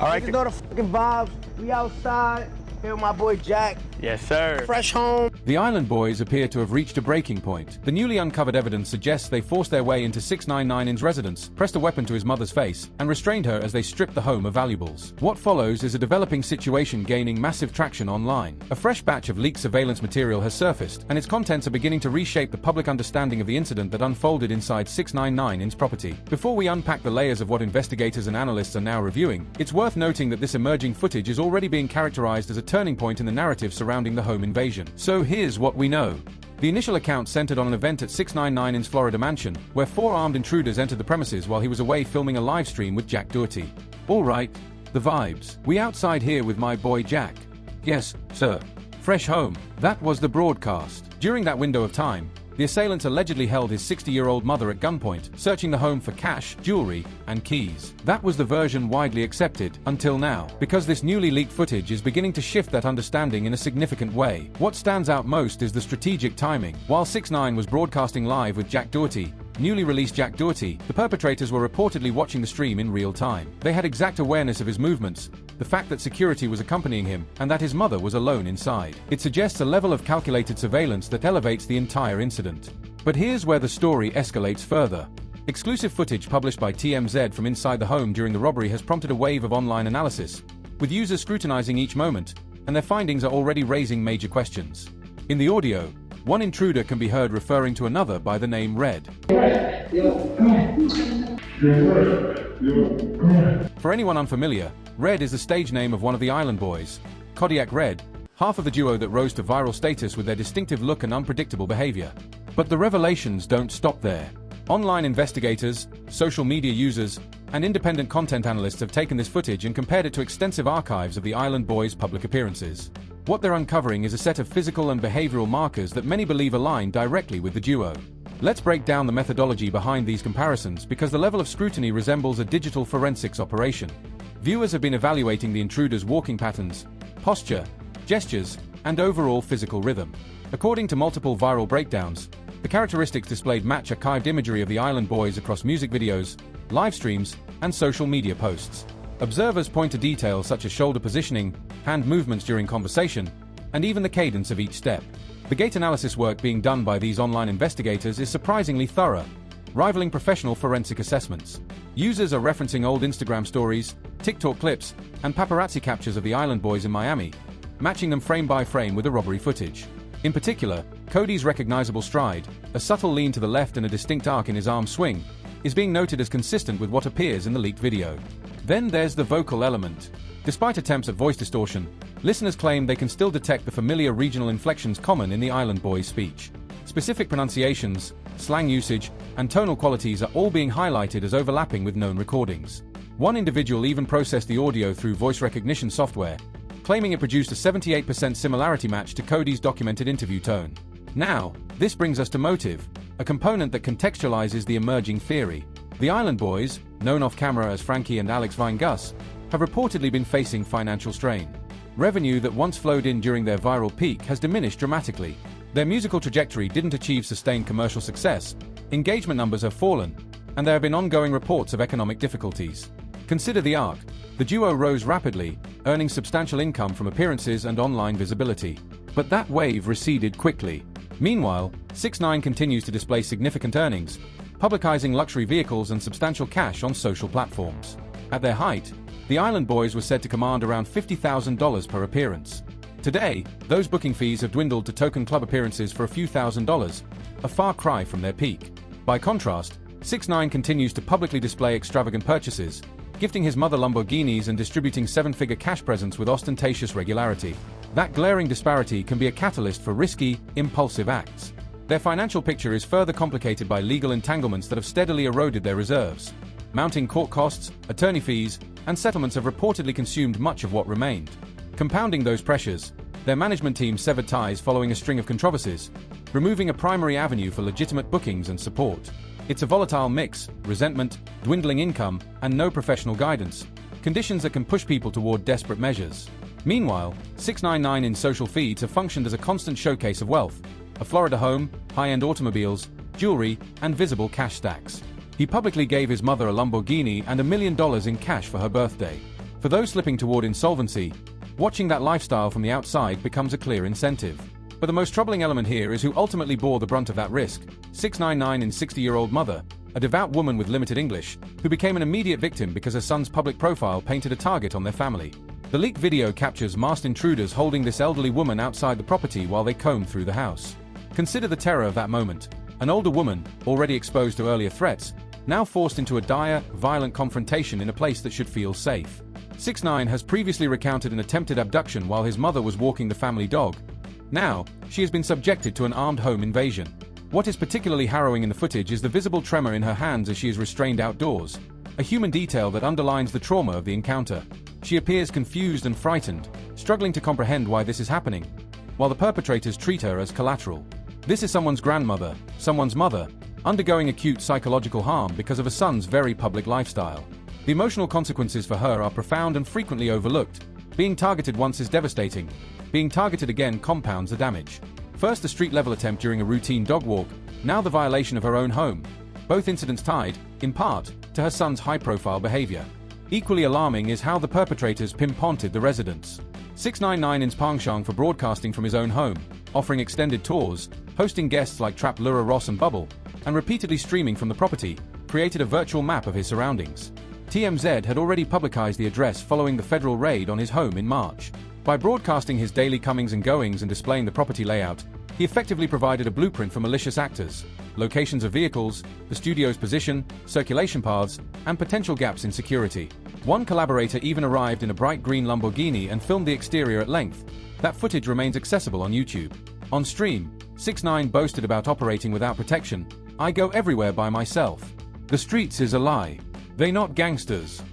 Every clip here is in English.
All right. You know the fucking vibes. We outside. Here with my boy Jack. Yes, sir. Fresh home. The Island Boys appear to have reached a breaking point. The newly uncovered evidence suggests they forced their way into 6ix9ine's residence, pressed a weapon to his mother's face, and restrained her as they stripped the home of valuables. What follows is a developing situation gaining massive traction online. A fresh batch of leaked surveillance material has surfaced, and its contents are beginning to reshape the public understanding of the incident that unfolded inside 6ix9ine's property. Before we unpack the layers of what investigators and analysts are now reviewing, it's worth noting that this emerging footage is already being characterized as a turning point in the narrative surrounding the home invasion. So here's what we know. The initial account centered on an event at 6ix9ine's Florida mansion, where 4 armed intruders entered the premises while he was away filming a live stream with Jack Doherty. Alright, the vibes. We outside here with my boy Jack. Yes, sir. Fresh home. That was the broadcast. During that window of time, the assailants allegedly held his 60-year-old mother at gunpoint, searching the home for cash, jewelry, and keys. That was the version widely accepted, until now, because this newly leaked footage is beginning to shift that understanding in a significant way. What stands out most is the strategic timing. While 6ix9ine was broadcasting live with Jack Doherty, newly released Jack Doherty, the perpetrators were reportedly watching the stream in real time. They had exact awareness of his movements, the fact that security was accompanying him, and that his mother was alone inside. It suggests a level of calculated surveillance that elevates the entire incident. But here's where the story escalates further. Exclusive footage published by TMZ from inside the home during the robbery has prompted a wave of online analysis, with users scrutinizing each moment, and their findings are already raising major questions. In the audio, one intruder can be heard referring to another by the name Red. For anyone unfamiliar, Red is the stage name of one of the Island Boys, Kodiak Red, half of the duo that rose to viral status with their distinctive look and unpredictable behavior. But the revelations don't stop there. Online investigators, social media users, and independent content analysts have taken this footage and compared it to extensive archives of the Island Boys' public appearances. What they're uncovering is a set of physical and behavioral markers that many believe align directly with the duo. Let's break down the methodology behind these comparisons because the level of scrutiny resembles a digital forensics operation. Viewers have been evaluating the intruders' walking patterns, posture, gestures, and overall physical rhythm. According to multiple viral breakdowns, the characteristics displayed match archived imagery of the Island Boys across music videos, live streams, and social media posts. Observers point to details such as shoulder positioning, hand movements during conversation, and even the cadence of each step. The gait analysis work being done by these online investigators is surprisingly thorough, rivaling professional forensic assessments. Users are referencing old Instagram stories, TikTok clips, and paparazzi captures of the Island Boys in Miami, matching them frame by frame with the robbery footage. In particular, Cody's recognizable stride, a subtle lean to the left and a distinct arc in his arm swing, is being noted as consistent with what appears in the leaked video. Then there's the vocal element. Despite attempts at voice distortion, listeners claim they can still detect the familiar regional inflections common in the Island Boys' speech. Specific pronunciations, slang usage, and tonal qualities are all being highlighted as overlapping with known recordings. One individual even processed the audio through voice recognition software, claiming it produced a 78% similarity match to Cody's documented interview tone. Now, this brings us to motive, a component that contextualizes the emerging theory. The Island Boys, known off-camera as Frankie and Alex Vine Gus, have reportedly been facing financial strain. Revenue that once flowed in during their viral peak has diminished dramatically. Their musical trajectory didn't achieve sustained commercial success, engagement numbers have fallen, and there have been ongoing reports of economic difficulties. Consider the arc. The duo rose rapidly, earning substantial income from appearances and online visibility. But that wave receded quickly. Meanwhile, 6ix9ine continues to display significant earnings, publicizing luxury vehicles and substantial cash on social platforms. At their height, the Island Boys were said to command around $50,000 per appearance. Today, those booking fees have dwindled to token club appearances for a few $1,000s, a far cry from their peak. By contrast, 6ix9ine continues to publicly display extravagant purchases, gifting his mother Lamborghinis and distributing 7-figure cash presents with ostentatious regularity. That glaring disparity can be a catalyst for risky, impulsive acts. Their financial picture is further complicated by legal entanglements that have steadily eroded their reserves. Mounting court costs, attorney fees, and settlements have reportedly consumed much of what remained. Compounding those pressures, their management team severed ties following a string of controversies, removing a primary avenue for legitimate bookings and support. It's a volatile mix: resentment, dwindling income, and no professional guidance, conditions that can push people toward desperate measures. Meanwhile, 6ix9ine's social feeds have functioned as a constant showcase of wealth: a Florida home, high-end automobiles, jewelry, and visible cash stacks. He publicly gave his mother a Lamborghini and $1 million in cash for her birthday. For those slipping toward insolvency, watching that lifestyle from the outside becomes a clear incentive. But the most troubling element here is who ultimately bore the brunt of that risk: 6ix9ine's 60-year-old mother, a devout woman with limited English, who became an immediate victim because her son's public profile painted a target on their family. The leaked video captures masked intruders holding this elderly woman outside the property while they comb through the house. Consider the terror of that moment. An older woman, already exposed to earlier threats, now forced into a dire, violent confrontation in a place that should feel safe. 6ix9ine has previously recounted an attempted abduction while his mother was walking the family dog. Now, she has been subjected to an armed home invasion. What is particularly harrowing in the footage is the visible tremor in her hands as she is restrained outdoors, a human detail that underlines the trauma of the encounter. She appears confused and frightened, struggling to comprehend why this is happening, while the perpetrators treat her as collateral. This is someone's grandmother, someone's mother, undergoing acute psychological harm because of a son's very public lifestyle. The emotional consequences for her are profound and frequently overlooked. Being targeted once is devastating. Being targeted again compounds the damage. First the street-level attempt during a routine dog walk, now the violation of her own home. Both incidents tied, in part, to her son's high-profile behavior. Equally alarming is how the perpetrators pinpointed the residence. 6ix9ine's penchant for broadcasting from his own home, offering extended tours, hosting guests like Trap Lura Ross and Bubble, and repeatedly streaming from the property, created a virtual map of his surroundings. TMZ had already publicized the address following the federal raid on his home in March. By broadcasting his daily comings and goings and displaying the property layout, he effectively provided a blueprint for malicious actors: locations of vehicles, the studio's position, circulation paths, and potential gaps in security. One collaborator even arrived in a bright green Lamborghini and filmed the exterior at length. That footage remains accessible on YouTube. On stream, 6ix9ine boasted about operating without protection. "I go everywhere by myself. The streets is a lie. They not gangsters."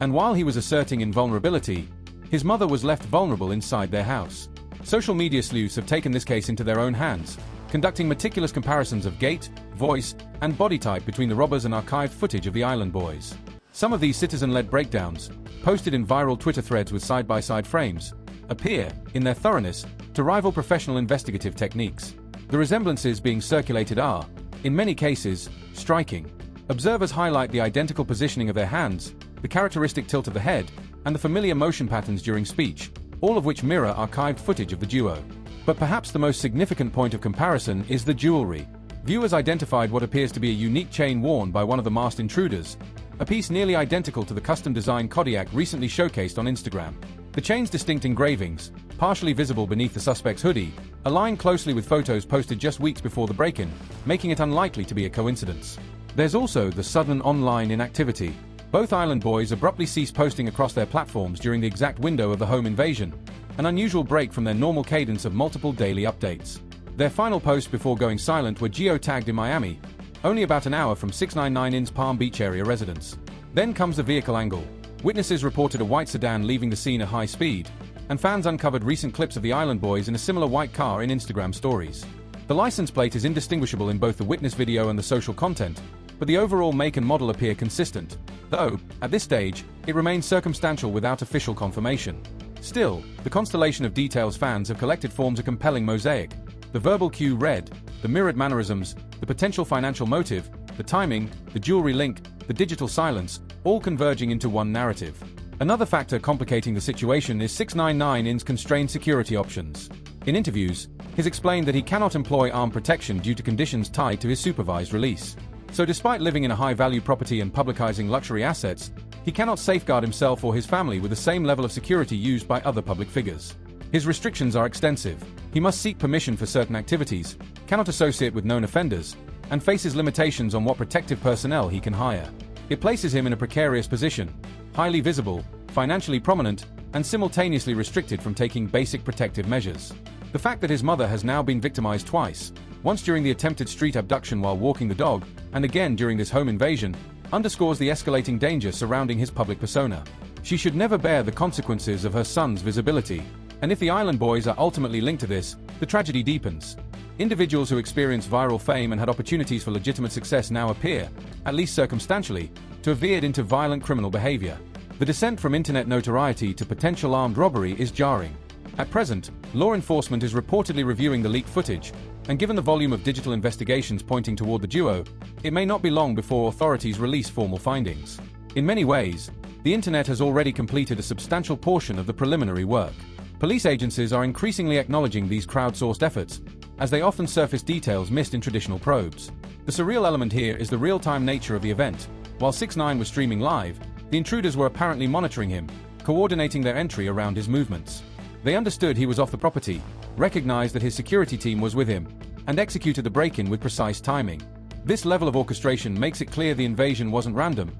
And while he was asserting invulnerability, his mother was left vulnerable inside their house. Social media sleuths have taken this case into their own hands, conducting meticulous comparisons of gait, voice, and body type between the robbers and archived footage of the Island Boys. Some of these citizen-led breakdowns, posted in viral Twitter threads with side-by-side frames, appear, in their thoroughness, to rival professional investigative techniques. The resemblances being circulated are, in many cases, striking. Observers highlight the identical positioning of their hands, the characteristic tilt of the head, and the familiar motion patterns during speech, all of which mirror archived footage of the duo. But perhaps the most significant point of comparison is the jewelry. Viewers identified what appears to be a unique chain worn by one of the masked intruders, a piece nearly identical to the custom-designed Kodiak recently showcased on Instagram. The chain's distinct engravings, partially visible beneath the suspect's hoodie, align closely with photos posted just weeks before the break-in, making it unlikely to be a coincidence. There's also the sudden online inactivity. Both Island Boys abruptly ceased posting across their platforms during the exact window of the home invasion, an unusual break from their normal cadence of multiple daily updates. Their final posts before going silent were geo-tagged in Miami, only about an hour from 6ix9ine's Palm Beach area residence. Then comes the vehicle angle. Witnesses reported a white sedan leaving the scene at high speed, and fans uncovered recent clips of the Island Boys in a similar white car in Instagram stories. The license plate is indistinguishable in both the witness video and the social content, but the overall make and model appear consistent, though, at this stage, it remains circumstantial without official confirmation. Still, the constellation of details fans have collected forms a compelling mosaic. The verbal cue read, the mirrored mannerisms, the potential financial motive, the timing, the jewelry link, the digital silence, all converging into one narrative. Another factor complicating the situation is 6ix9ine's constrained security options. In interviews, he's explained that he cannot employ armed protection due to conditions tied to his supervised release. So despite living in a high-value property and publicizing luxury assets, he cannot safeguard himself or his family with the same level of security used by other public figures. His restrictions are extensive. He must seek permission for certain activities, cannot associate with known offenders, and faces limitations on what protective personnel he can hire. It places him in a precarious position, highly visible, financially prominent, and simultaneously restricted from taking basic protective measures. The fact that his mother has now been victimized twice, once during the attempted street abduction while walking the dog, and again during this home invasion, underscores the escalating danger surrounding his public persona. She should never bear the consequences of her son's visibility, and if the Island Boys are ultimately linked to this, the tragedy deepens. Individuals who experience viral fame and had opportunities for legitimate success now appear, at least circumstantially, to have veered into violent criminal behavior. The descent from internet notoriety to potential armed robbery is jarring. At present, law enforcement is reportedly reviewing the leaked footage, and given the volume of digital investigations pointing toward the duo, it may not be long before authorities release formal findings. In many ways, The internet has already completed a substantial portion of the preliminary work. Police agencies are increasingly acknowledging these crowdsourced efforts, as they often surface details missed in traditional probes. The surreal element here is the real-time nature of the event. While 6ix9ine was streaming live, the intruders were apparently monitoring him, coordinating their entry around his movements. They understood he was off the property, recognized that his security team was with him, and executed the break-in with precise timing. This level of orchestration makes it clear the invasion wasn't random.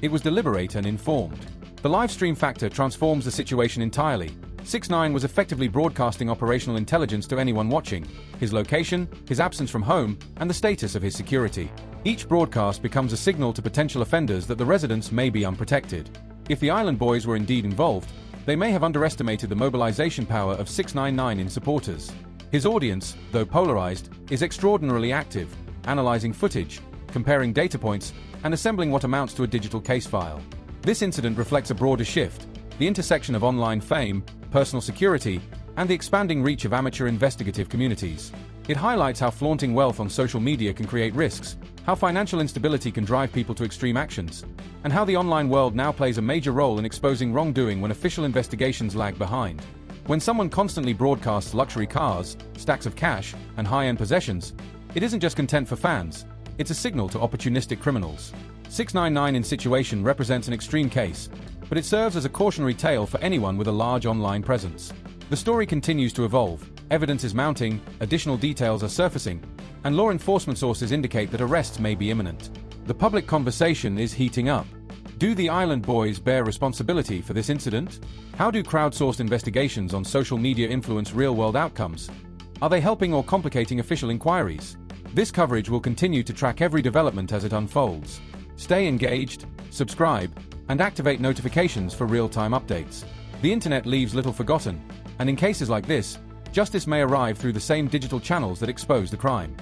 It was deliberate and informed. The live stream factor transforms the situation entirely. 6ix9ine was effectively broadcasting operational intelligence to anyone watching: his location, his absence from home, and the status of his security. Each broadcast becomes a signal to potential offenders that the residents may be unprotected. If the Island Boys were indeed involved, they may have underestimated the mobilization power of 6ix9ine's supporters. His audience, though polarized, is extraordinarily active, analyzing footage, comparing data points, and assembling what amounts to a digital case file. This incident reflects a broader shift: the intersection of online fame, personal security, and the expanding reach of amateur investigative communities. It highlights how flaunting wealth on social media can create risks, how financial instability can drive people to extreme actions, and how the online world now plays a major role in exposing wrongdoing when official investigations lag behind. When someone constantly broadcasts luxury cars, stacks of cash, and high-end possessions, it isn't just content for fans, it's a signal to opportunistic criminals. 6ix9ine's situation represents an extreme case, but it serves as a cautionary tale for anyone with a large online presence. The story continues to evolve, evidence is mounting, additional details are surfacing, and law enforcement sources indicate that arrests may be imminent. The public conversation is heating up. Do the Island Boys bear responsibility for this incident? How do crowdsourced investigations on social media influence real-world outcomes? Are they helping or complicating official inquiries? This coverage will continue to track every development as it unfolds. Stay engaged, subscribe, and activate notifications for real-time updates. The internet leaves little forgotten, and in cases like this, justice may arrive through the same digital channels that expose the crime.